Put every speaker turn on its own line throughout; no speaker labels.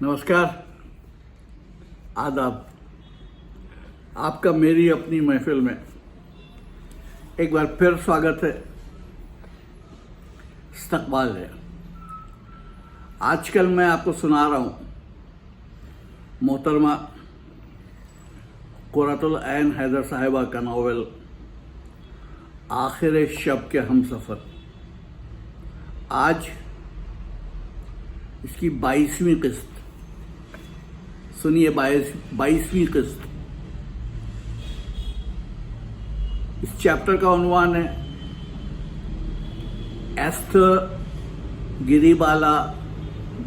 नमस्कार, आदाब। आपका मेरी अपनी महफिल में एक बार फिर स्वागत है, इस्तकबाल है। आजकल मैं आपको सुना रहा हूँ मोहतरमा कुर्रतुल ऐन हैदर साहिबा का नावल आखिर शब के हम सफ़र। आज इसकी 22वीं किस्त। सुनिए, 22वीं किस्त। इस चैप्टर का उन्वान है एस्थर गिरिबाला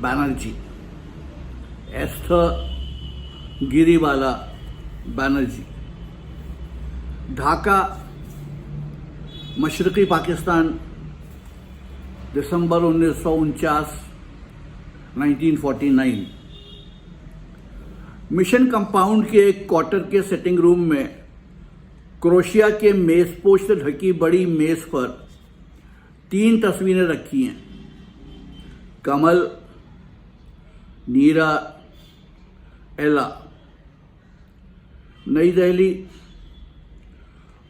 बनर्जी। एस्थर गिरिबाला बनर्जी, ढाका, मशरक़ी पाकिस्तान, दिसंबर 1949, 1949। मिशन कंपाउंड के एक क्वार्टर के सिटिंग रूम में क्रोशिया के मेज़पोश से ढकी बड़ी मेज़ पर 3 तस्वीरें रखी हैं। कमल, नीरा, एला। नई दिल्ली,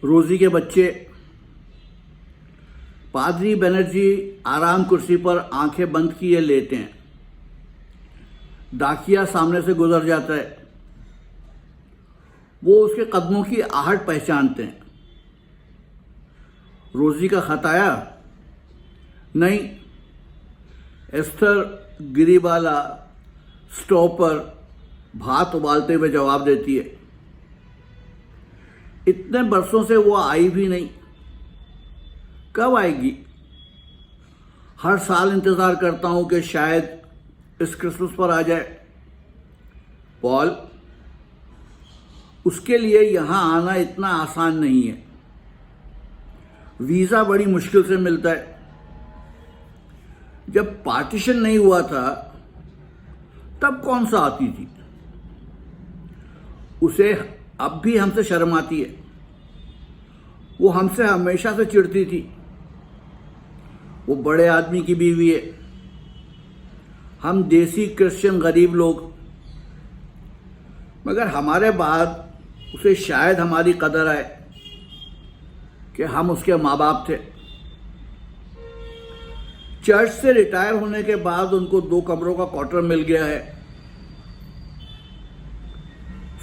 रोजी के बच्चे। पादरी बनर्जी आराम कुर्सी पर आंखें बंद किए लेटे हैं। डाकिया सामने से गुजर जाता है। वो उसके कदमों की आहट पहचानते हैं। रोजी का खत आया? नहीं। एस्थर गिरिबाला स्टोव पर भात उबालते हुए जवाब देती है, इतने बरसों से वो आई भी नहीं, कब आएगी? हर साल इंतजार करता हूं कि शायद इस क्रिसमस पर आ जाए। पॉल, उसके लिए यहां आना इतना आसान नहीं है। वीजा बड़ी मुश्किल से मिलता है। जब पार्टीशन नहीं हुआ था तब कौन सा आती थी? उसे अब भी हमसे शर्म आती है। वो हमसे हमेशा से चिढ़ती थी। वो बड़े आदमी की बीवी है, हम देसी क्रिश्चियन गरीब लोग। मगर हमारे बाद उसे शायद हमारी कदर आए कि हम उसके माँ बाप थे। चर्च से रिटायर होने के बाद उनको 2 कमरों का क्वार्टर मिल गया है।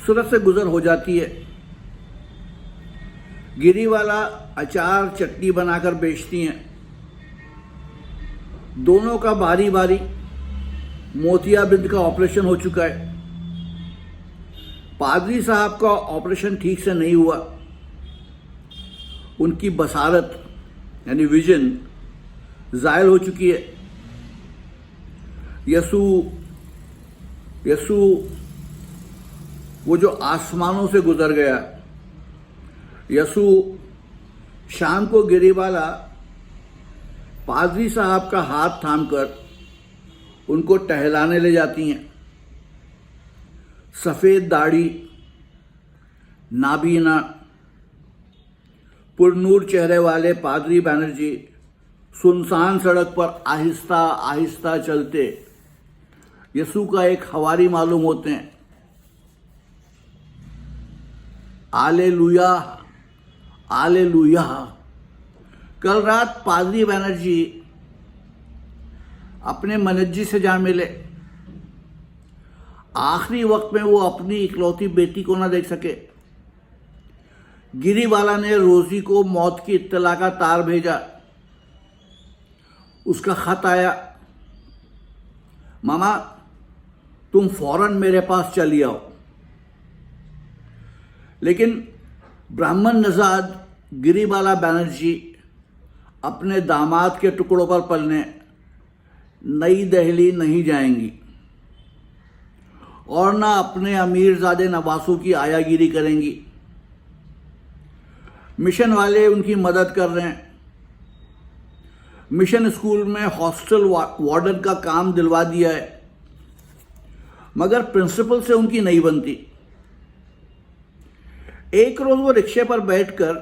सूरत से गुजर हो जाती है। गिरीवाला अचार चटनी बनाकर बेचती हैं। दोनों का बारी बारी मोतियाबिंद का ऑपरेशन हो चुका है। पादरी साहब का ऑपरेशन ठीक से नहीं हुआ। उनकी बसारत यानी विजन ज़ायल हो चुकी है। यसू वो जो आसमानों से गुजर गया। यसू शाम को गिरिबाला पादरी साहब का हाथ थामकर उनको टहलाने ले जाती हैं। सफ़ेद दाढ़ी, नाबीना, पुरनूर चेहरे वाले पादरी बनर्जी सुनसान सड़क पर आहिस्ता आहिस्ता चलते यसू का एक हवारी मालूम होते हैं। आलेलुया, आलेलुया। कल रात पादरी बनर्जी अपने मनज्जी से जा मिले। आखिरी वक्त में वो अपनी इकलौती बेटी को ना देख सके। गिरीबाला ने रोजी को मौत की इत्तला का तार भेजा। उसका खत आया, मामा तुम फौरन मेरे पास चली आओ। लेकिन ब्राह्मण नजाद गिरिबाला बनर्जी अपने दामाद के टुकड़ों पर पलने नई दिल्ली नहीं जाएंगी और ना अपने अमीरजादे नवासों की आयागिरी करेंगी। मिशन वाले उनकी मदद कर रहे हैं। मिशन स्कूल में हॉस्टल वार्डन का काम दिलवा दिया है, मगर प्रिंसिपल से उनकी नहीं बनती। एक रोज वो रिक्शे पर बैठकर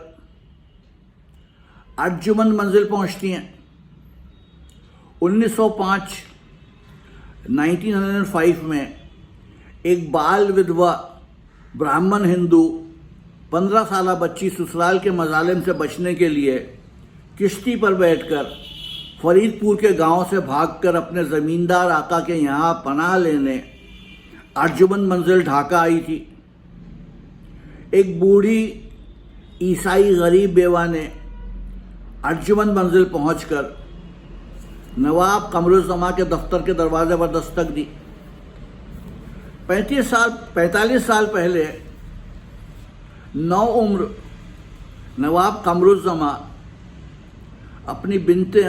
अर्जुमंद मंजिल पहुंचती हैं। 1905 1905 में एक बाल विधवा ब्राह्मण हिंदू 15 साल बच्ची ससुराल के मजालिम से बचने के लिए किश्ती पर बैठकर फरीदपुर के गांव से भागकर अपने ज़मींदार आका के यहाँ पनाह लेने अर्जुमंद मंजिल ढाका आई थी। एक बूढ़ी ईसाई गरीब बेवा ने अर्जुमंद मंजिल पहुंचकर नवाब कमरुज़्ज़मा के दफ्तर के दरवाजे पर दस्तक दी। 45 साल पहले नौउम्र नवाब कमरुज़्ज़मा अपनी बिनते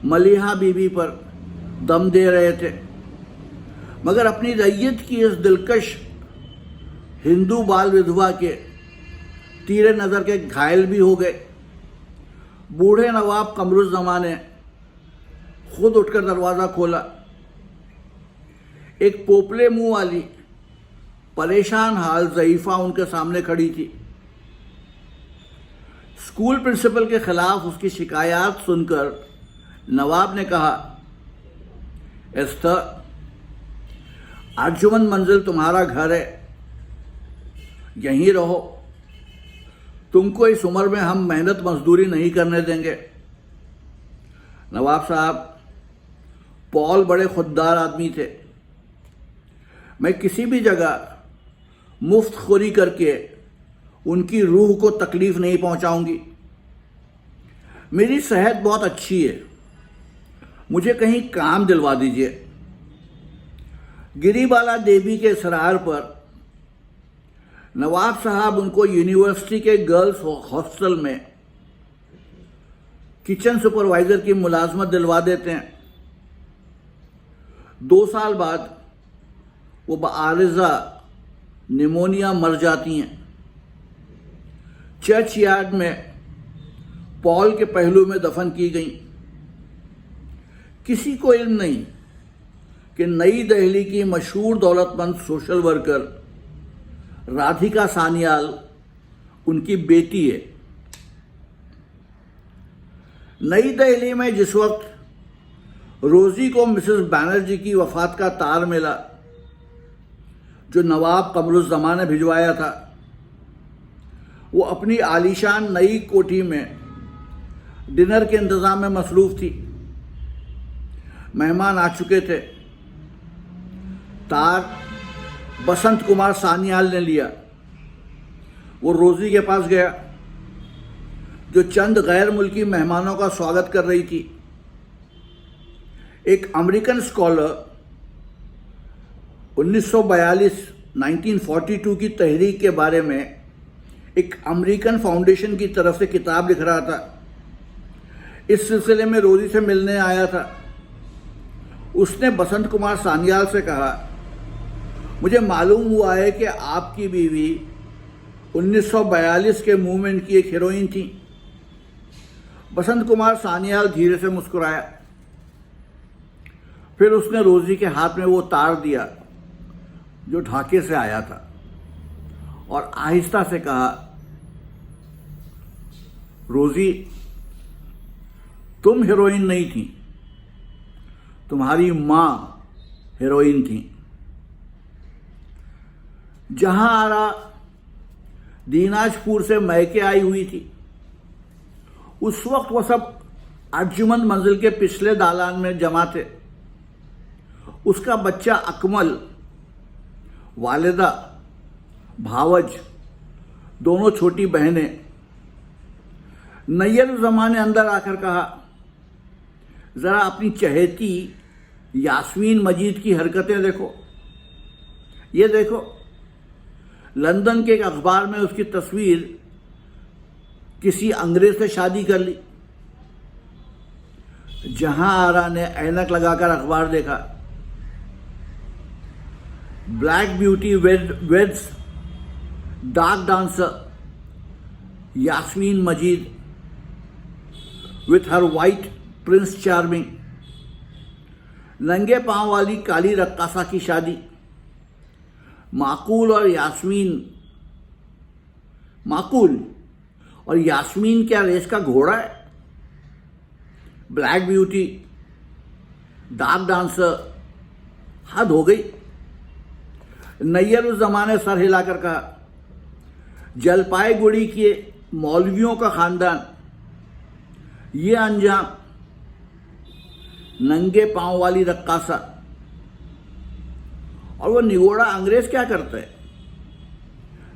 मलिहा बीबी पर दम दे रहे थे, मगर अपनी रैयत की इस दिलकश हिंदू बाल विधवा के तीरे नज़र के घायल भी हो गए। बूढ़े नवाब कमरुज़्ज़मा ने खुद उठकर दरवाज़ा खोला। एक पोपले मुंह वाली परेशान हाल ज़ईफ़ा उनके सामने खड़ी थी। स्कूल प्रिंसिपल के खिलाफ उसकी शिकायत सुनकर नवाब ने कहा, एस्तर, अर्जुमंद मंजिल तुम्हारा घर है, यहीं रहो। तुमको इस उम्र में हम मेहनत मजदूरी नहीं करने देंगे। नवाब साहब, पॉल बड़े खुददार आदमी थे। मैं किसी भी जगह मुफ्त खोरी करके उनकी रूह को तकलीफ नहीं पहुंचाऊंगी। मेरी सेहत बहुत अच्छी है, मुझे कहीं काम दिलवा दीजिए। गिरीबाला देवी के इसरार पर नवाब साहब उनको यूनिवर्सिटी के गर्ल्स हॉस्टल में किचन सुपरवाइजर की मुलाजमत दिलवा देते हैं। 2 साल बाद वो बारिज़ा निमोनिया मर जाती हैं। चर्च यार्ड में पॉल के पहलू में दफन की गई। किसी को इल्म नहीं कि नई दिल्ली की मशहूर दौलतमंद सोशल वर्कर राधिका सान्याल उनकी बेटी है। नई दिल्ली में जिस वक्त रोजी को मिसेस बैनर्जी की वफात का तार मिला, जो नवाब कमरुज़्ज़मा ने भिजवाया था, वो अपनी आलीशान नई कोठी में डिनर के इंतज़ाम में मसरूफ़ थी। मेहमान आ चुके थे। तार बसंत कुमार सान्याल ने लिया। वो रोजी के पास गया, जो चंद गैर मुल्की मेहमानों का स्वागत कर रही थी। एक अमेरिकन स्कॉलर 1942 की तहरीक के बारे में एक अमेरिकन फाउंडेशन की तरफ से किताब लिख रहा था। इस सिलसिले में रोजी से मिलने आया था। उसने बसंत कुमार सान्याल से कहा, मुझे मालूम हुआ है कि आपकी बीवी 1942 के मूवमेंट की एक हीरोइन थी। बसंत कुमार सान्याल धीरे से मुस्कुराया। फिर उसने रोजी के हाथ में वो तार दिया जो ढाके से आया था, और आहिस्ता से कहा, रोजी, तुम हीरोइन नहीं थी, तुम्हारी मां हीरोइन थी। जहां आरा दीनाजपुर से मैके आई हुई थी, उस वक्त वह सब अर्जुमंद मंजिल के पिछले दालान में जमा थे। उसका बच्चा अकमल, वालिदा, भावज, दोनों छोटी बहनें। नैयर ज़मा ने अंदर आकर कहा, जरा अपनी चहेती यास्मीन मजीद की हरकतें देखो। ये देखो, लंदन के एक अखबार में उसकी तस्वीर किसी अंग्रेज से शादी कर ली। जहां आरा ने ऐनक लगाकर अखबार देखा। Black beauty weds dark dancer Yasmeen Majeed with her white prince charming. नंगे पांव वाली काली रक्कासा की शादी। माकूल और यास्मीन क्या रेस का घोड़ा है? ब्लैक ब्यूटी, डार्क डांसर, हद हो गई। नैयर उस जमाने सर हिलाकर कहा, जलपाईगुड़ी के मौलवियों का खानदान, ये अंजाम, नंगे पांव वाली रक्कासा, और वो निगोड़ा अंग्रेज क्या करता है?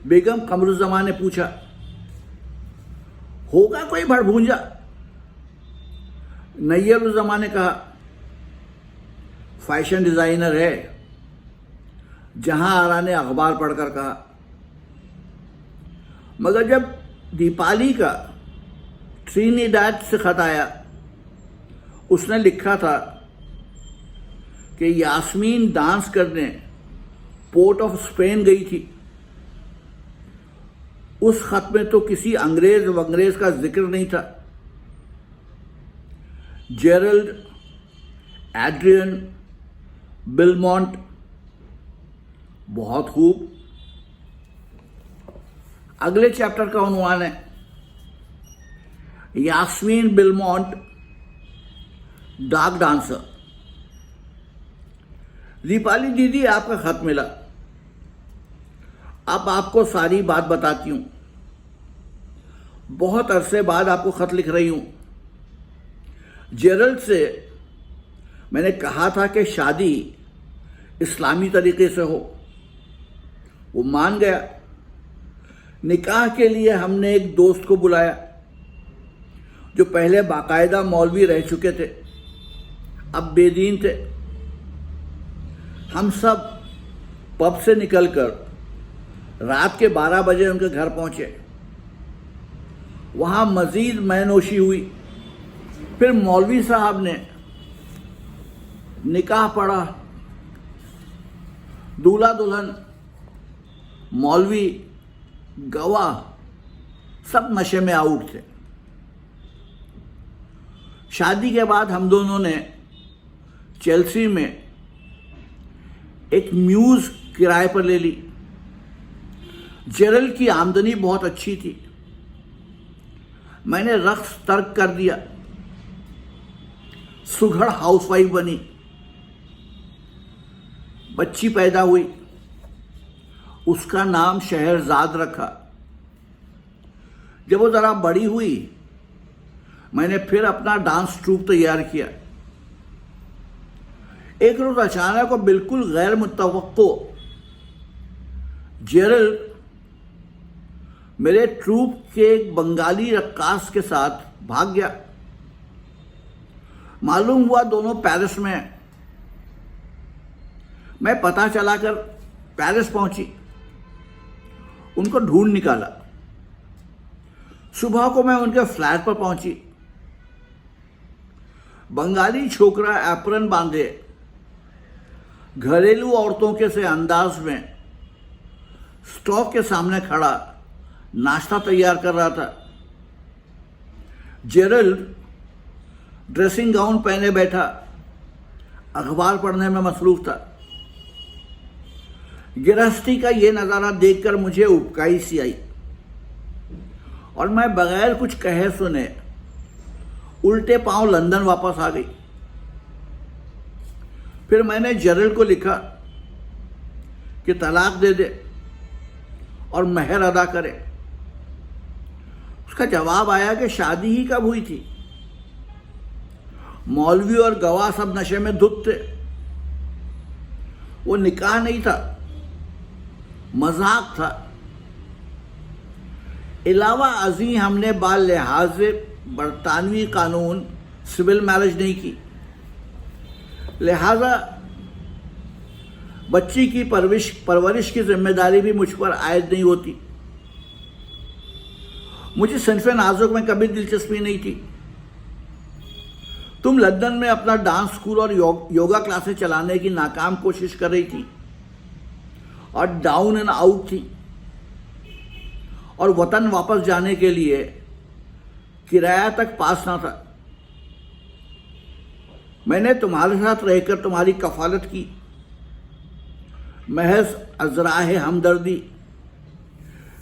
बेगम कमरुज़्ज़मान ने पूछा। होगा कोई भड़भूंजा। नैयर उस जमाने कहा, फैशन डिजाइनर है। जहां आरा ने अखबार पढ़कर कहा, मगर जब दीपाली का ट्रिनिडाद से खत आया, उसने लिखा था कि यास्मीन डांस करने पोर्ट ऑफ स्पेन गई थी। उस खत में तो किसी अंग्रेज वंग्रेज का जिक्र नहीं था। जेरल्ड, एड्रियन, बिलमोंट, बहुत खूब। अगले चैप्टर का उन्वान है यास्मीन बिलमोंट डार्क डांसर। दीपाली दीदी, आपका खत मिला। अब आपको सारी बात बताती हूं। बहुत अरसे बाद आपको खत लिख रही हूं। जेरल्ड से मैंने कहा था कि शादी इस्लामी तरीके से हो, वो मान गया। निकाह के लिए हमने एक दोस्त को बुलाया जो पहले बाकायदा मौलवी रह चुके थे, अब बेदीन थे। हम सब पब से निकलकर रात के 12 बजे उनके घर पहुंचे। वहां मजीद मैनोशी हुई। फिर मौलवी साहब ने निकाह पढ़ा। दूल्हा दुल्हन, मौलवी, गवाह सब नशे में आउट थे। शादी के बाद हम दोनों ने चेल्सी में एक म्यूज किराए पर ले ली। जेरल्ड की आमदनी बहुत अच्छी थी। मैंने रक्स तर्क कर दिया। सुघड़ हाउसवाइफ बनी। बच्ची पैदा हुई। उसका नाम शहरजाद रखा। जब वो जरा बड़ी हुई, मैंने फिर अपना डांस ट्रूप तैयार किया। एक रोज अचानक और बिल्कुल गैर मुतवक्को जेरल्ड मेरे ट्रूप के एक बंगाली रक्कास के साथ भाग गया। मालूम हुआ दोनों पेरिस में हैं। मैं पता चलाकर पेरिस पहुंची। उनको ढूंढ निकाला। सुबह को मैं उनके फ्लैट पर पहुंची। बंगाली छोकरा एप्रन बांधे, घरेलू औरतों के से अंदाज में स्टोव के सामने खड़ा नाश्ता तैयार कर रहा था। जेरल्ड ड्रेसिंग गाउन पहने बैठा अखबार पढ़ने में मसरूफ था। गृहस्थी का ये नज़ारा देखकर मुझे उबकाई सी आई और मैं बगैर कुछ कहे सुने उल्टे पांव लंदन वापस आ गई। फिर मैंने जेरल्ड को लिखा कि तलाक दे दे और मेहर अदा करे। उसका जवाब आया कि शादी ही कब हुई थी। मौलवी और गवाह सब नशे में धुत थे। वो निकाह नहीं था, मजाक था। अलावा अजी हमने बाल लिहाज बरतानवी कानून सिविल मैरिज नहीं की, लिहाजा बच्ची की परवरिश की जिम्मेदारी भी मुझ पर आयद नहीं होती। मुझे सिनफ़े नाजुक में कभी दिलचस्पी नहीं थी। तुम लंदन में अपना डांस स्कूल और योगा क्लासेस चलाने की नाकाम कोशिश कर रही थी और डाउन एंड आउट थी और वतन वापस जाने के लिए किराया तक पास ना था। मैंने तुम्हारे साथ रहकर तुम्हारी कफालत की, महज अजराह हमदर्दी।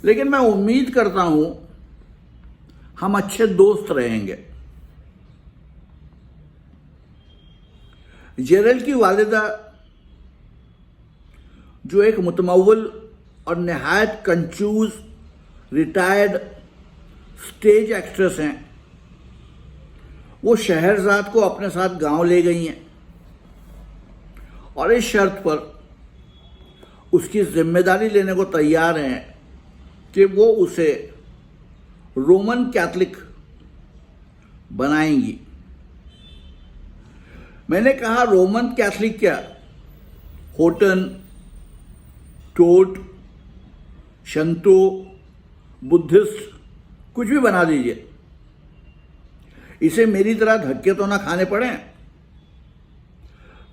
लेकिन मैं उम्मीद करता हूं हम अच्छे दोस्त रहेंगे। जेरल्ड की वालिदा जो एक मुतमव्वल और नहायत कंजूस रिटायर्ड स्टेज एक्ट्रेस हैं, वो शहरजाद को अपने साथ गांव ले गई हैं और इस शर्त पर उसकी जिम्मेदारी लेने को तैयार हैं कि वो उसे रोमन कैथलिक बनाएंगी। मैंने कहा रोमन कैथलिक क्या, होटन, टोट, शंतो, बुद्धिस्ट कुछ भी बना दीजिए, इसे मेरी तरह धक्के तो ना खाने पड़े।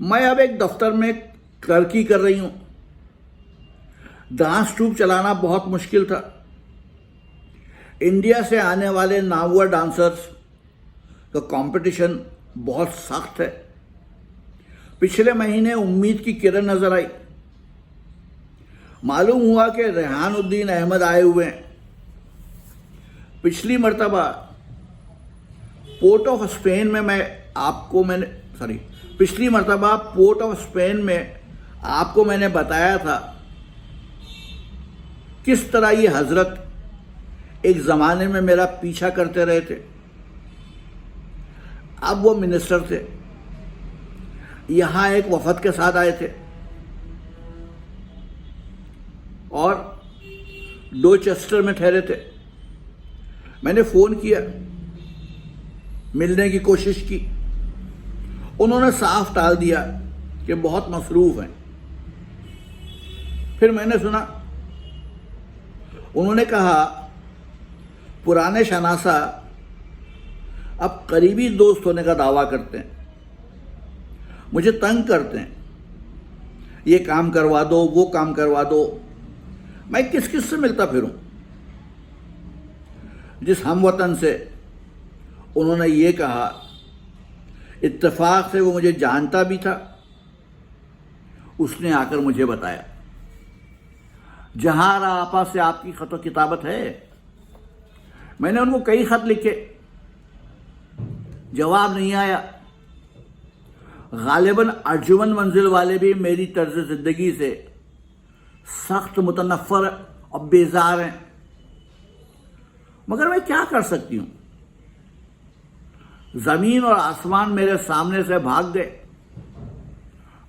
मैं अब एक दफ्तर में क्लर्की कर रही हूं। डांस ट्रूप चलाना बहुत मुश्किल था। इंडिया से आने वाले नामवर डांसर्स का कंपटीशन बहुत सख्त है। पिछले महीने उम्मीद की किरण नजर आई। मालूम हुआ कि रेहानुद्दीन अहमद आए हुए हैं। पिछली मर्तबा पोर्ट ऑफ स्पेन में आपको मैंने बताया था किस तरह ये हजरत एक जमाने में मेरा पीछा करते रहे थे। अब वो मिनिस्टर थे, यहां एक वफद के साथ आए थे और डोचेस्टर में ठहरे थे। मैंने फोन किया, मिलने की कोशिश की, उन्होंने साफ टाल दिया कि बहुत मसरूफ हैं। फिर मैंने सुना उन्होंने कहा पुराने शनासा अब करीबी दोस्त होने का दावा करते हैं, मुझे तंग करते हैं, ये काम करवा दो, वो काम करवा दो। मैं किस किस से मिलता फिरूं? जिस हमवतन से उन्होंने ये कहा, इत्तेफाक से वो मुझे जानता भी था, उसने आकर मुझे बताया, जहां आपा से आपकी खत किताबत है। मैंने उनको कई खत लिखे, जवाब नहीं आया। गालिबन अर्जुमन मंजिल वाले भी मेरी तर्ज जिंदगी से सख्त मुतनफ़र और बेजार हैं, मगर मैं क्या कर सकती हूं? जमीन और आसमान मेरे सामने से भाग गए,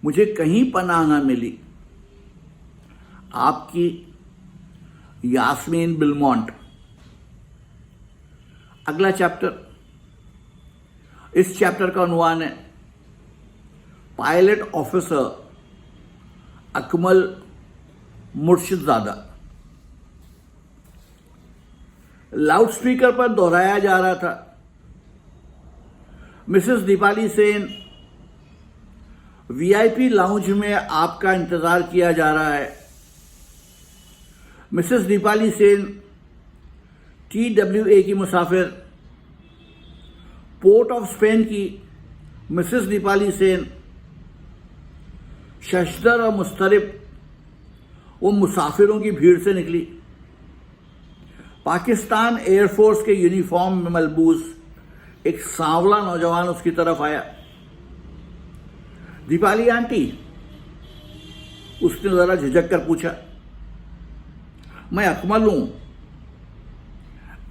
मुझे कहीं पनाह न मिली। आपकी यास्मीन बिलमोंट। अगला चैप्टर, इस चैप्टर का उन्वान है पायलट ऑफिसर अकमल मुर्शिदजादा। लाउडस्पीकर पर दोहराया जा रहा था, Mrs Deepali Sen, VIP lounge में आपका इंतजार किया जा रहा है। मिसेस दीपाली सेन, TWA की मुसाफिर, पोर्ट ऑफ स्पेन की मिसेस दीपाली सेन, शशदर और मुस्तरिब वो मुसाफिरों की भीड़ से निकली। पाकिस्तान एयरफोर्स के यूनिफॉर्म में मलबूस एक सांवला नौजवान उसकी तरफ आया। दीपाली आंटी, उसने जरा झिझक कर पूछा। मैं अकमल हूं,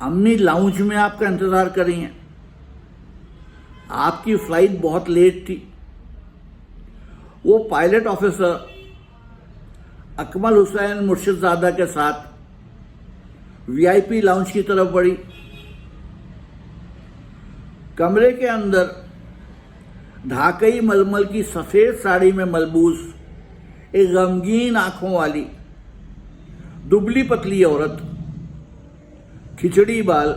अम्मी लाउंज में आपका इंतजार कर रही हैं, आपकी फ्लाइट बहुत लेट थी। वो पायलट ऑफिसर अकमल हुसैन मुर्शिदजादा के साथ वीआईपी लाउंज की तरफ बढ़ी। कमरे के अंदर ढाकई मलमल की सफेद साड़ी में मलबूस एक गमगीन आंखों वाली दुबली पतली औरत, खिचड़ी बाल,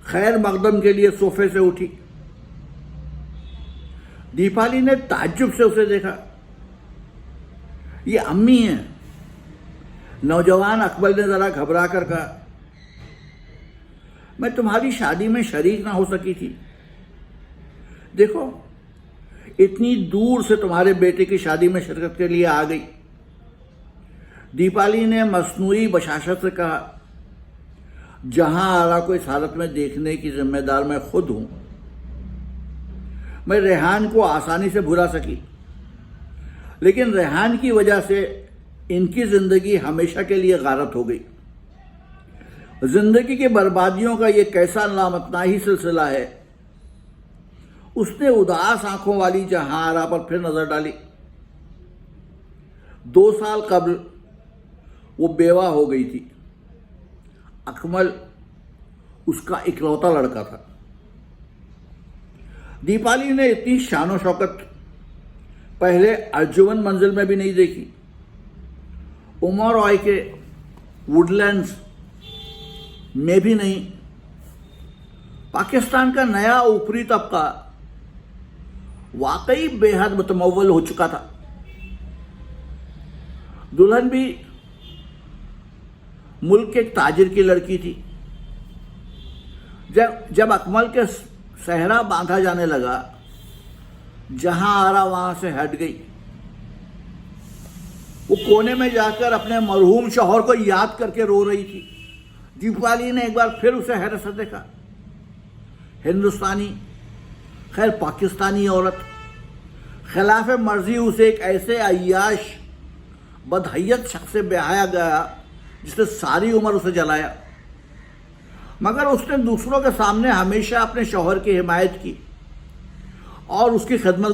खैर मकदम के लिए सोफे से उठी। दीपाली ने ताज्जुब से उसे देखा। ये अम्मी हैं। नौजवान अकबल ने जरा घबरा कर कहा, मैं तुम्हारी शादी में शरीक ना हो सकी थी। देखो, इतनी दूर से तुम्हारे बेटे की शादी में शिरकत के लिए आ गई। दीपाली ने मसनूई बशाशत से कहा, जहां आरा को इस हालत में देखने की जिम्मेदार मैं खुद हूं। मैं रेहान को आसानी से भुला सकी, लेकिन रेहान की वजह से इनकी जिंदगी हमेशा के लिए गारत हो गई। जिंदगी की बर्बादियों का ये कैसा नामतनाही सिलसिला है। उसने उदास आंखों वाली जहां आरा पर फिर नजर डाली। 2 साल कबल वो बेवा हो गई थी। अकमल उसका इकलौता लड़का था। दीपाली ने इतनी शानो शौकत पहले अर्जुवन मंजिल में भी नहीं देखी। उमर रॉय के वुडलैंड्स में भी नहीं। पाकिस्तान का नया ऊपरी तबका वाकई बेहद मुतमव्वल हो चुका था। दुल्हन भी मुल्क के एक ताजिर की लड़की थी। जब अकमल के सहरा बांधा जाने लगा, जहां आरा वहां से हट गई। वो कोने में जाकर अपने मरहूम शौहर को याद करके रो रही थी। दीपाली ने एक बार फिर उसे हैरत से देखा। हिंदुस्तानी, खैर पाकिस्तानी औरत, खिलाफ मर्जी उसे एक ऐसे अय्याश बदहैयत शख्स से ब्याया गया जिसने सारी उम्र उसे जलाया। मगर उसने दूसरों के सामने हमेशा अपने शौहर की हिमायत की और उसकी खिदमत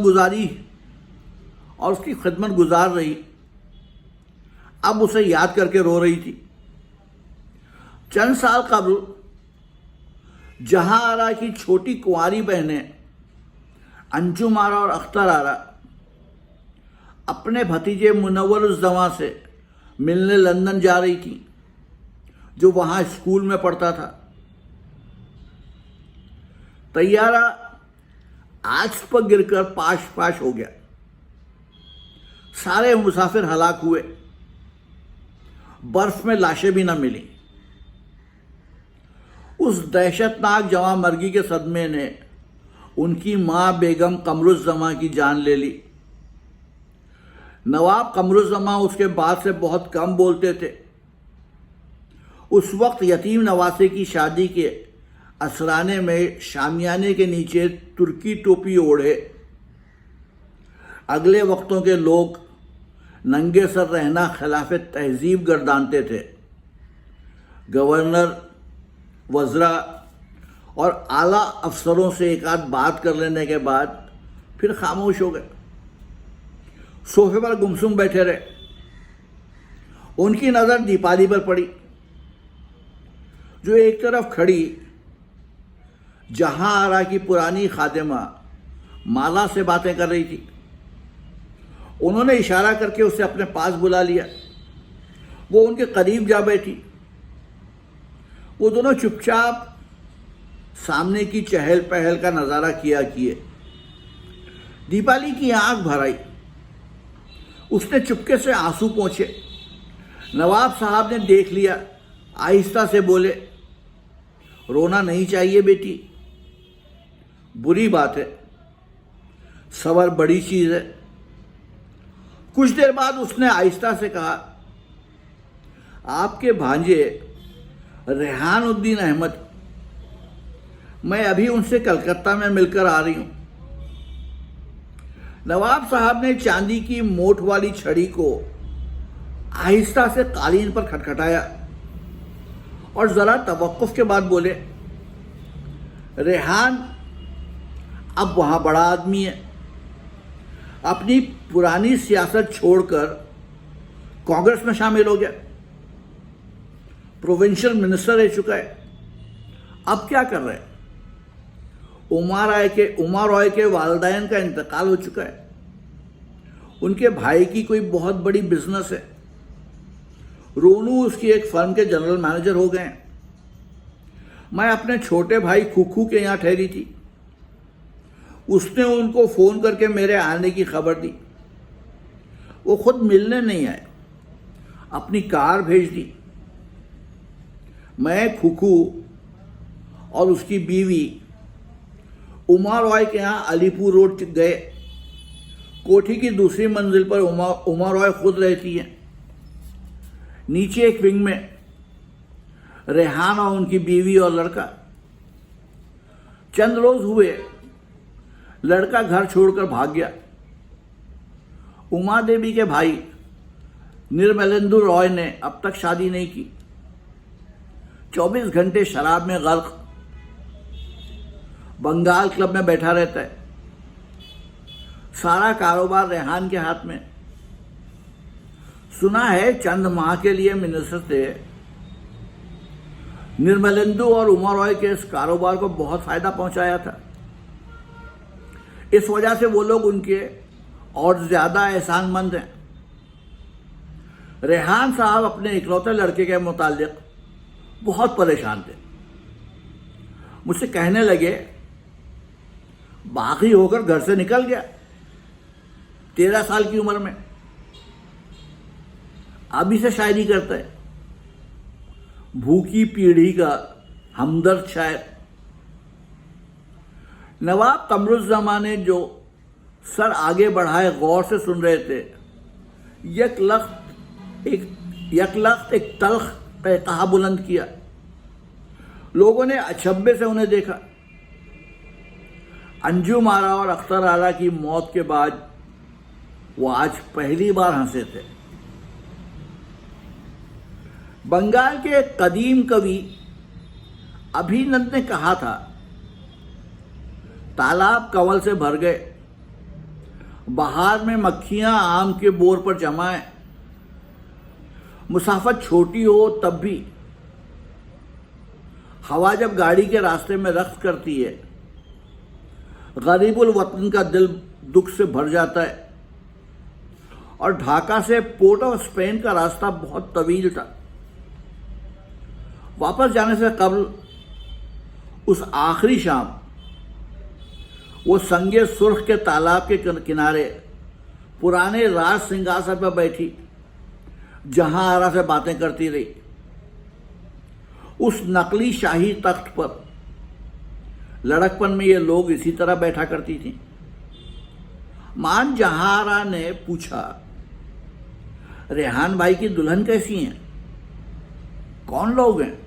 गुजार रही। अब उसे याद करके रो रही थी। चंद साल कबल जहां आरा की छोटी कुंवारी बहनें अंजुम आरा और अख्तर आरा अपने भतीजे मुनव्वरुज़्ज़मा से मिलने लंदन जा रही थी, जो वहां स्कूल में पढ़ता था। तैयारा आज पर गिरकर पाश पाश हो गया। सारे मुसाफिर हलाक हुए। बर्फ में लाशें भी न मिली। उस दहशतनाक जवांमर्गी के सदमे ने उनकी मां बेगम कमरुज़्ज़मा की जान ले ली। नवाब कमरुज़्ज़मा उसके बाद से बहुत कम बोलते थे। उस वक्त यतीम नवासे की शादी के असराने में शामियाने के नीचे तुर्की टोपी ओढ़े अगले वक्तों के लोग नंगे सर रहना खिलाफ तहजीब गर्दानते थे। गवर्नर, वज़रा और आला अफसरों से एक आध बात कर लेने के बाद फिर खामोश हो गए। सोफे पर गुमसुम बैठे रहे। उनकी नज़र दीपाली पर पड़ी, जो एक तरफ खड़ी जहां आरा की पुरानी खादिमा माला से बातें कर रही थी। उन्होंने इशारा करके उसे अपने पास बुला लिया। वो उनके करीब जा बैठी। वो दोनों चुपचाप सामने की चहल पहल का नज़ारा किए। दीपाली की आंख भर आई। उसने चुपके से आंसू पोंछे। नवाब साहब ने देख लिया। आहिस्ता से बोले, रोना नहीं चाहिए बेटी, बुरी बात है, सबर बड़ी चीज है। कुछ देर बाद उसने आहिस्ता से कहा, आपके भांजे रेहानुद्दीन अहमद, मैं अभी उनसे कलकत्ता में मिलकर आ रही हूं। नवाब साहब ने चांदी की मोठ वाली छड़ी को आहिस्ता से कालीन पर खटखटाया और जरा तवक्कुफ के बाद बोले, रेहान अब वहां बड़ा आदमी है। अपनी पुरानी सियासत छोड़कर कांग्रेस में शामिल हो गया। प्रोविंशियल मिनिस्टर रह चुका है। अब क्या कर रहे हैं? उमर रॉय के वालिदैन का इंतकाल हो चुका है। उनके भाई की कोई बहुत बड़ी बिजनेस है। रोनू उसकी एक फर्म के जनरल मैनेजर हो गए हैं। मैं अपने छोटे भाई खुखू के यहाँ ठहरी थी। उसने उनको फ़ोन करके मेरे आने की खबर दी। वो खुद मिलने नहीं आए, अपनी कार भेज दी। मैं, खुखू और उसकी बीवी उमर रॉय के यहाँ अलीपुर रोड गए। कोठी की दूसरी मंजिल पर उमर रॉय खुद रहती हैं। नीचे एक विंग में रेहान और उनकी बीवी और लड़का। चंद रोज हुए लड़का घर छोड़कर भाग गया। उमा देवी के भाई निर्मलेंदु रॉय ने अब तक शादी नहीं की। 24 घंटे शराब में गर्क, बंगाल क्लब में बैठा रहता है। सारा कारोबार रेहान के हाथ में। सुना है चंद माह के लिए मिनिस्टर थे। निर्मलेंदु और उमा रॉय के इस कारोबार को बहुत फायदा पहुंचाया था। इस वजह से वो लोग उनके और ज्यादा एहसानमंद हैं। रेहान साहब अपने इकलौते लड़के के मुतालिक बहुत परेशान थे। मुझसे कहने लगे, बागी होकर घर से निकल गया 13 साल की उम्र में, अभी से शायरी करता है। भूखी पीढ़ी का हमदर्द शायर। नवाब तमरुज़्ज़मान ने जो सर आगे बढ़ाए गौर से सुन रहे थे। यकलख्त एक तल्ख कहा बुलंद किया। लोगों ने अचंभे से उन्हें देखा। अंजुम आरा और अख्तर आरा की मौत के बाद वो आज पहली बार हंसे थे। बंगाल के कदीम कवि अभिनंद ने कहा था, तालाब कंवल से भर गए, बहार में मक्खियां आम के बोर पर जमाएं। मुसाफत छोटी हो तब भी हवा जब गाड़ी के रास्ते में रक्त करती है, गरीबुल वतन का दिल दुख से भर जाता है। और ढाका से पोर्ट ऑफ स्पेन का रास्ता बहुत तवील था। वापस जाने से कबल उस आखिरी शाम वो संगे सुर्ख के तालाब के किनारे पुराने राज सिंहासन पर बैठी जहां आरा से बातें करती रही। उस नकली शाही तख्त पर लड़कपन में ये लोग इसी तरह बैठा करती थी। मान जहारा ने पूछा, रेहान भाई की दुल्हन कैसी हैं? कौन लोग हैं?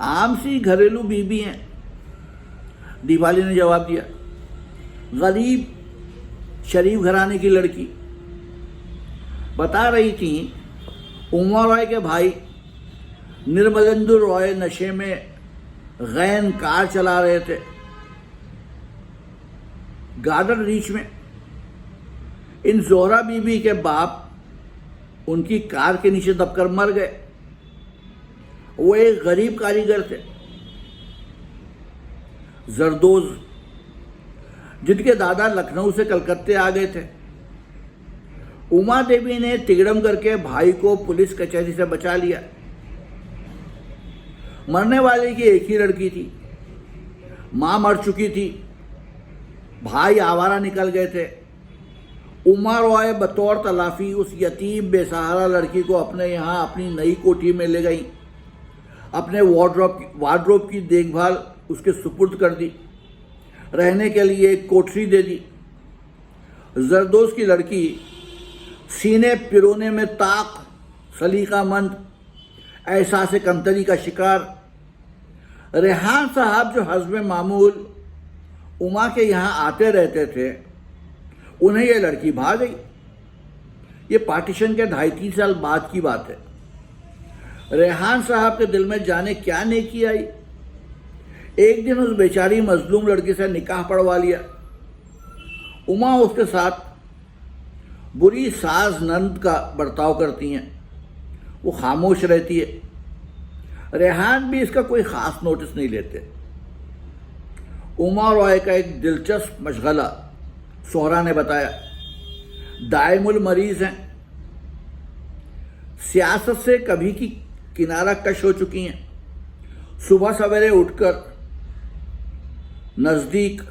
आम सी घरेलू बीबी हैं, दीवाली ने जवाब दिया। गरीब शरीफ घराने की लड़की। बता रही थी उमा रॉय के भाई निर्मलेंदु रॉय नशे में गैन कार चला रहे थे गार्डन रीच में। इन जोहरा बीबी के बाप उनकी कार के नीचे दबकर मर गए। वो एक गरीब कारीगर थे, जरदोज, जिनके दादा लखनऊ से कलकत्ते आ गए थे। उमा देवी ने तिगड़म करके भाई को पुलिस कचहरी से बचा लिया। मरने वाले की एक ही लड़की थी, मां मर चुकी थी, भाई आवारा निकल गए थे। उमा रॉय बतौर तलाफी उस यतीम बेसहारा लड़की को अपने यहाँ अपनी नई कोठी में ले गई। अपने वार्डरोब की देखभाल उसके सुपुर्द कर दी। रहने के लिए एक कोठरी दे दी। जरदोज की लड़की सीने पिरोने में ताक, सलीकामंद, एहसास कमतरी का शिकार। रेहान साहब जो हस्ब मामूल उमा के यहाँ आते रहते थे, उन्हें यह लड़की भा गई। ये पार्टीशन के 2.5-3 साल बाद की बात है। रेहान साहब के दिल में जाने क्या नेकी आई। एक दिन उस बेचारी मजलूम लड़की से निकाह पढ़वा लिया। उमा उसके साथ बुरी सास नंद का बर्ताव करती हैं। वो खामोश रहती है। रेहान भी इसका कोई खास नोटिस नहीं लेते। उमा रॉय का एक दिलचस्प मशगला सोहरा ने बताया, दायमुल मरीज हैं, सियासत से कभी की किनारा कश हो चुकी हैं। सुबह सवेरे उठकर नजदीक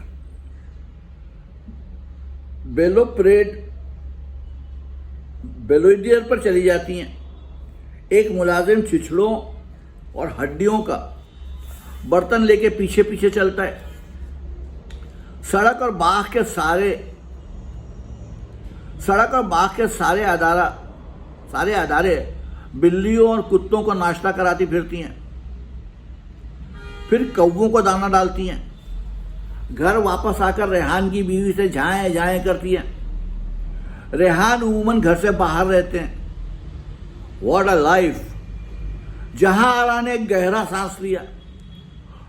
बेलोइडियर पर चली जाती हैं। एक मुलाजिम छिछड़ों और हड्डियों का बर्तन लेके पीछे पीछे चलता है। सड़क और बाग के सारे अदारे बिल्लियों और कुत्तों को नाश्ता कराती फिरती हैं। फिर कौवों को दाना डालती हैं। घर वापस आकर रेहान की बीवी से झाएं झाएं करती हैं। रेहान उमूमन घर से बाहर रहते हैं। What a life. जहां आरा ने एक गहरा सांस लिया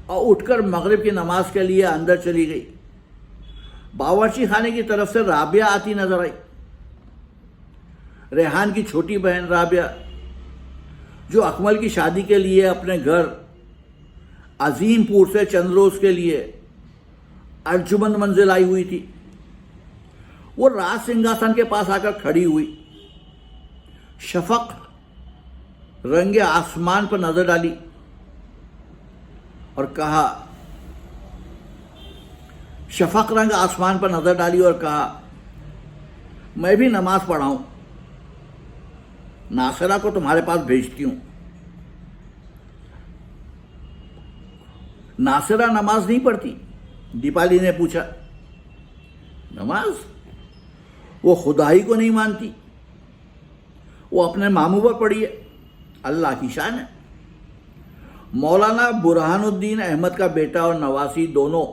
और उठकर मगरिब की नमाज के लिए अंदर चली गई। बावर्ची खाने की तरफ से राबिया आती नजर आई। रेहान की छोटी बहन राबिया, जो अकमल की शादी के लिए अपने घर अजीमपुर से चंद रोज के लिए अर्जुमंद मंजिल आई हुई थी, वो राज सिंहासन के पास आकर खड़ी हुई। शफक रंगे आसमान पर नजर डाली और कहा, शफक रंग आसमान पर नजर डाली और कहा, मैं भी नमाज पढ़ाऊं, नासिरा को तुम्हारे पास भेजती हूं। नासिरा नमाज नहीं पढ़ती? दीपाली ने पूछा। नमाज? वो खुदा ही को नहीं मानती। वो अपने मामू पर पड़ी है। अल्लाह की शान है। मौलाना बुरहानुद्दीन अहमद का बेटा और नवासी दोनों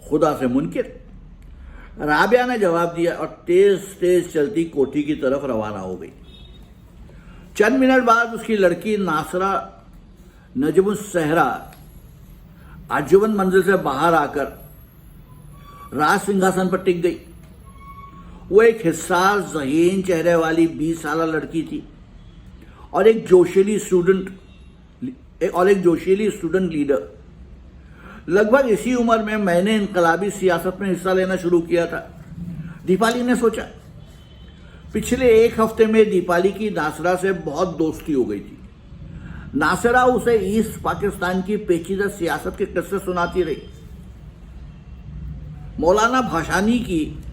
खुदा से मुनकिर। राबिया ने जवाब दिया और तेज तेज चलती कोठी की तरफ रवाना हो गई। चंद मिनट बाद उसकी लड़की नासरा नजमुस सहरा अर्जुमंद मंजिल से बाहर आकर राज सिंहासन पर टिक गई। वो एक हिस्सार ज़हीन चेहरे वाली 20 साल लड़की थी और एक जोशीली स्टूडेंट लीडर। लगभग इसी उम्र में मैंने इनकलाबी सियासत में हिस्सा लेना शुरू किया था, दीपाली ने सोचा। पिछले एक हफ्ते में दीपाली की नासिरा से बहुत दोस्ती हो गई थी। नासिरा उसे ईस्ट पाकिस्तान की पेचीदा सियासत के किस्से सुनाती रही। मौलाना भाषानी की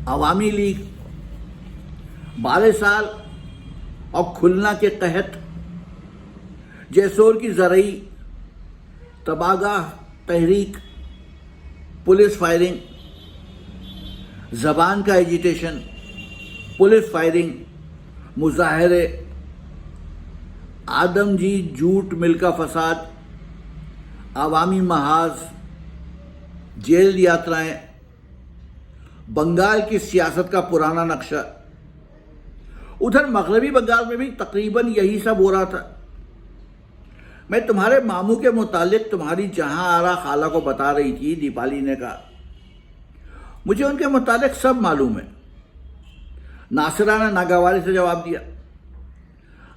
अवामी लीग, 12 साल और खुलना के तहत जैसोर की ज़रई तबागाह तहरीक, पुलिस फायरिंग, जबान का एजिटेशन, पुलिस फायरिंग, मुजाहरे, आदमजी जूट मिल का फसाद, अवामी महाज, जेल यात्राएं, बंगाल की सियासत का पुराना नक्शा। उधर मगरबी बंगाल में भी तकरीबन यही सब हो रहा था। मैं तुम्हारे मामू के मुतालिक तुम्हारी जहां आरा खाला को बता रही थी, दीपाली ने कहा। मुझे उनके मुतालिक सब मालूम है, नासिरा ने नागवारी से जवाब दिया।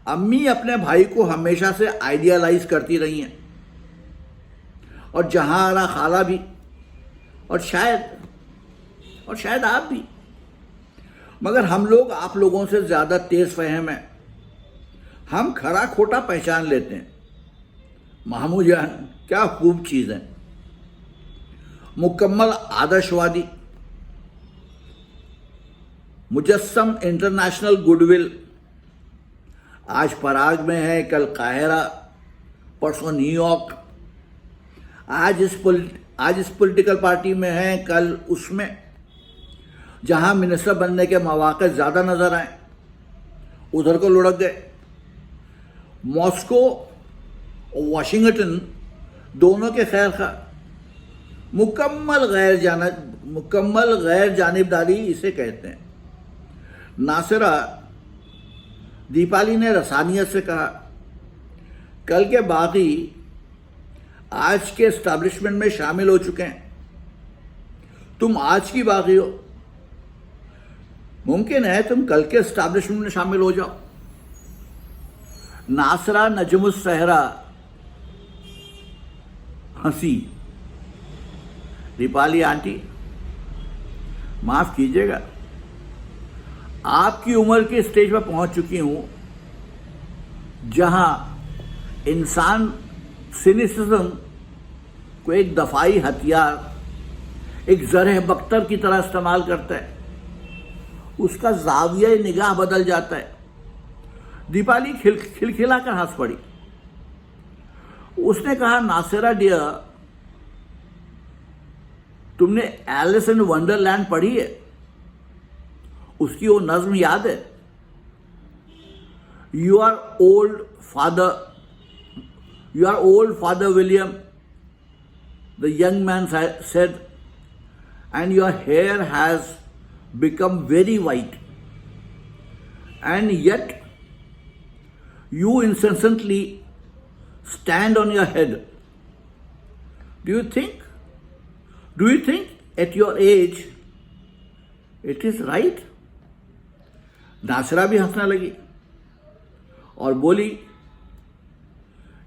अम्मी अपने भाई को हमेशा से आइडियलाइज करती रही हैं और जहां आरा खाला भी, और शायद आप भी। मगर हम लोग आप लोगों से ज्यादा तेज फहम हैं। हम खरा खोटा पहचान लेते हैं। मामू जान क्या खूब चीज है। मुकम्मल आदर्शवादी, मुजस्सम इंटरनेशनल गुडविल। आज पराग में है, कल काहिरा, परसों न्यूयॉर्क। आज इस पॉलिटिकल पार्टी में है, कल उसमें। जहां मिनिस्टर बनने के मौके ज्यादा नजर आए उधर को लुढ़क गए। मॉस्को और वाशिंगटन दोनों के खैर खा। मुकम्मल गैर जानिबदारी इसे कहते हैं। नासिरा, दीपाली ने रसानियत से कहा, कल के बागी आज के एस्टैब्लिशमेंट में शामिल हो चुके हैं। तुम आज की बागी हो। मुमकिन है तुम कल के एस्टैब्लिशमेंट में शामिल हो जाओ। नासिरा नजमुस सहरा हंसी। दीपाली आंटी, माफ कीजिएगा, आपकी उम्र के स्टेज पर पहुंच चुकी हूं जहां इंसान सिनिसिज्म को एक दफाई हथियार, एक जरह बख्तर की तरह इस्तेमाल करता है। उसका जाविया निगाह बदल जाता है। दीपाली खिलखिलाकर हंस पड़ी। उसने कहा, नासिरा डियर, तुमने एलिस इन वंडरलैंड पढ़ी है? उसकी वो नज्म याद है? Your old father William, the young man said, and your hair has become very white, and yet you incessantly stand on your head. Do you think at your age it is right? नासरा भी हंसने लगी और बोली,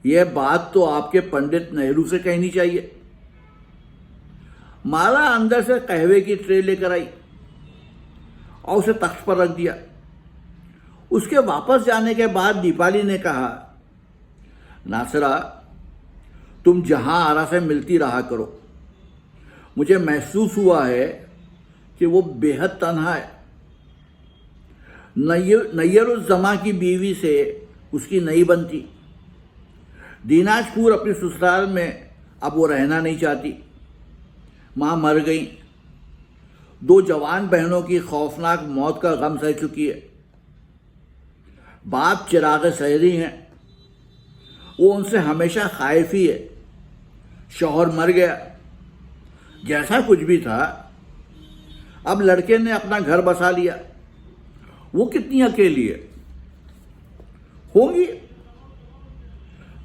यह बात तो आपके पंडित नेहरू से कहनी चाहिए। माला अंदर से कहवे की ट्रे लेकर आई और उसे तख्त पर रख दिया। उसके वापस जाने के बाद दीपाली ने कहा, नासरा, तुम जहां आरा से मिलती रहा करो। मुझे महसूस हुआ है कि वो बेहद तन्हा है। नैयरुज़्ज़मा की बीवी से उसकी नहीं बनती। दीनाजपुर अपनी ससुराल में अब वो रहना नहीं चाहती। माँ मर गई। 2 जवान बहनों की खौफनाक मौत का गम सह चुकी है। बाप चिराग शहरी हैं, वो उनसे हमेशा खाइफ ही है। शौहर मर गया। जैसा कुछ भी था, अब लड़के ने अपना घर बसा लिया। वो कितनी अकेली है होंगी।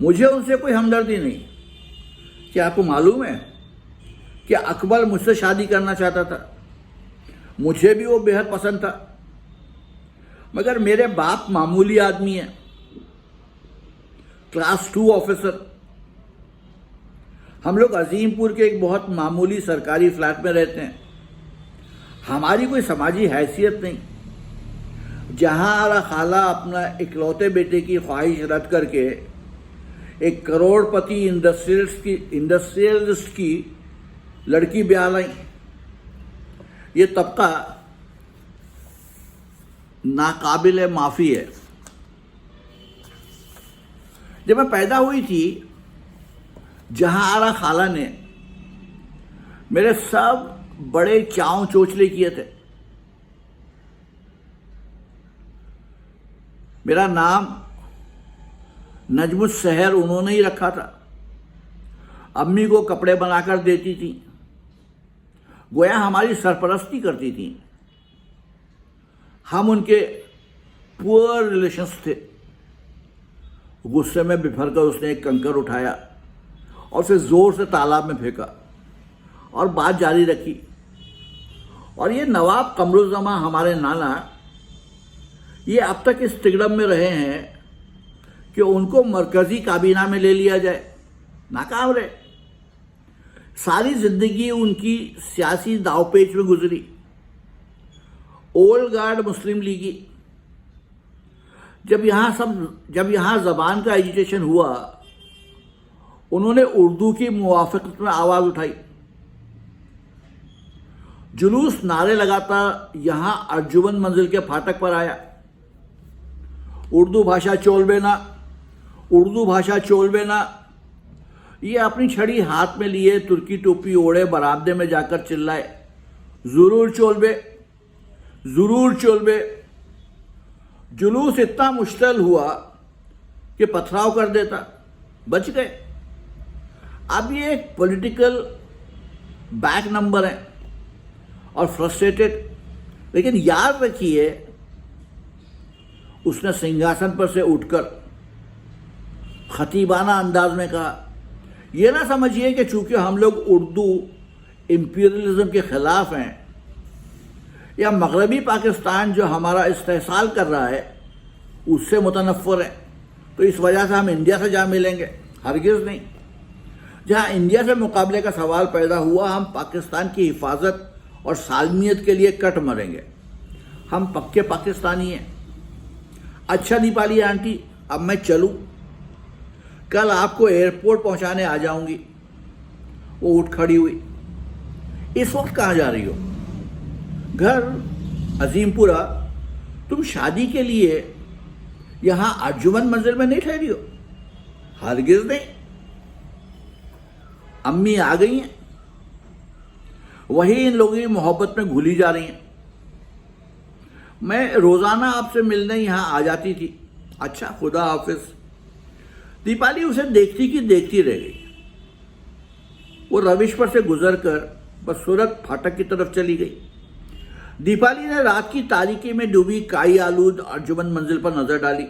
मुझे उनसे कोई हमदर्दी नहीं। क्या आपको मालूम है कि अकबर मुझसे शादी करना चाहता था? मुझे भी वो बेहद पसंद था, मगर मेरे बाप मामूली आदमी हैं, क्लास 2 ऑफिसर। हम लोग अजीमपुर के एक बहुत मामूली सरकारी फ्लैट में रहते हैं। हमारी कोई समाजी हैसियत नहीं। जहां आरा खाला अपना इकलौते बेटे की ख्वाहिश रद्द करके एक करोड़पति इंडस्ट्रियलिस्ट की लड़की ब्याह लाई। ये तबका नाकाबिल माफ़ी है। जब मैं पैदा हुई थी, जहां आरा खाला ने मेरे सब बड़े चाव चोचले किए थे। मेरा नाम नजमुस शहर उन्होंने ही रखा था। अम्मी को कपड़े बनाकर देती थी, गोया हमारी सरपरस्ती करती थी। हम उनके पुअर रिलेशंस थे। गुस्से में बिफर कर उसने एक कंकर उठाया और उसे जोर से तालाब में फेंका और बात जारी रखी। और ये नवाब कमरुज़्ज़मा, हमारे नाना, ये अब तक इस तिगड़म में रहे हैं कि उनको मरकजी काबीना में ले लिया जाए। नाकाम रहे। सारी जिंदगी उनकी सियासी दावपेच में गुजरी। ओल्ड गार्ड मुस्लिम लीगी। जब यहाँ ज़बान का एजुटेशन हुआ, उन्होंने उर्दू की मुवाफ़क़त में आवाज़ उठाई। जुलूस नारे लगाता यहाँ अर्जुमन मंजिल के फाटक पर आया। उर्दू भाषा चोलबे ना, उर्दू भाषा चोलबे ना। ये अपनी छड़ी हाथ में लिए तुर्की टोपी ओढ़े बरामदे में जाकर चिल्लाए, ज़रूर चोलबे, ज़रूर चोलबे। जुलूस इतना मुश्तल हुआ कि पथराव कर देता। बच गए। अब ये एक पॉलिटिकल बैक नंबर है और फ्रस्ट्रेटेड। लेकिन याद रखिए, उसने सिंहासन पर से उठकर खतीबाना अंदाज में कहा, यह ना समझिए कि चूंकि हम लोग उर्दू इंपीरियलिज्म के खिलाफ हैं या मगरबी पाकिस्तान जो हमारा इस्तेहसाल कर रहा है उससे मुतनफ़्फ़िर है, तो इस वजह से हम इंडिया से जा मिलेंगे। हरगिज़ नहीं। जहां इंडिया से मुकाबले का सवाल पैदा हुआ, हम पाकिस्तान की हिफाजत और सालमियत के लिए कट मरेंगे। हम पक्के पाकिस्तानी हैं। अच्छा दीपाली आंटी, अब मैं चलूं? कल आपको एयरपोर्ट पहुंचाने आ जाऊंगी। वो उठ खड़ी हुई। इस वक्त कहाँ जा रही हो? घर अजीमपुरा। तुम शादी के लिए यहाँ अर्जुमन मंजिल में नहीं ठहरी हो? हरगिज़ नहीं। अम्मी आ गई हैं, वही इन लोगों की मोहब्बत में घुली जा रही हैं। मैं रोज़ाना आपसे मिलने यहाँ आ जाती थी। अच्छा, खुदा हाफिज। दीपाली उसे देखती की देखती रह गई। वो रविश पर से गुजर कर बस सूरत फाटक की तरफ चली गई। दीपाली ने रात की तारीकी में डूबी काई आलूद अर्जुमन मंजिल पर नजर डाली।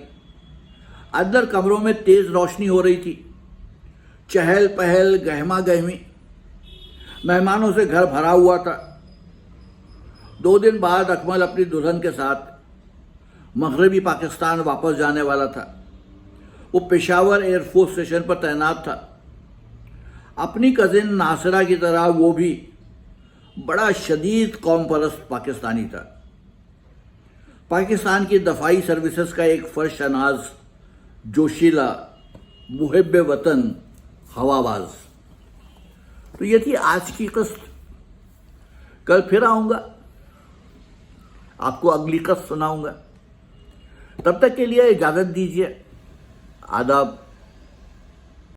अंदर कमरों में तेज रोशनी हो रही थी, चहल पहल, गहमा गहमी। मेहमानों से घर भरा हुआ था। 2 दिन बाद अकमल अपनी दुल्हन के साथ मगरबी पाकिस्तान वापस जाने वाला था। वो पेशावर एयरफोर्स स्टेशन पर तैनात था। अपनी कजिन नासिरा की तरह वो भी बड़ा शदीद कौम परस्त पाकिस्तानी था। पाकिस्तान की दफाई सर्विसेज का एक फरशनाज, जोशीला, मुहिब्बे वतन, हवाबाज। तो ये थी आज की किस्त। कल फिर आऊंगा, आपको अगली किस्त सुनाऊंगा। तब तक के लिए इजाजत दीजिए। आदाब।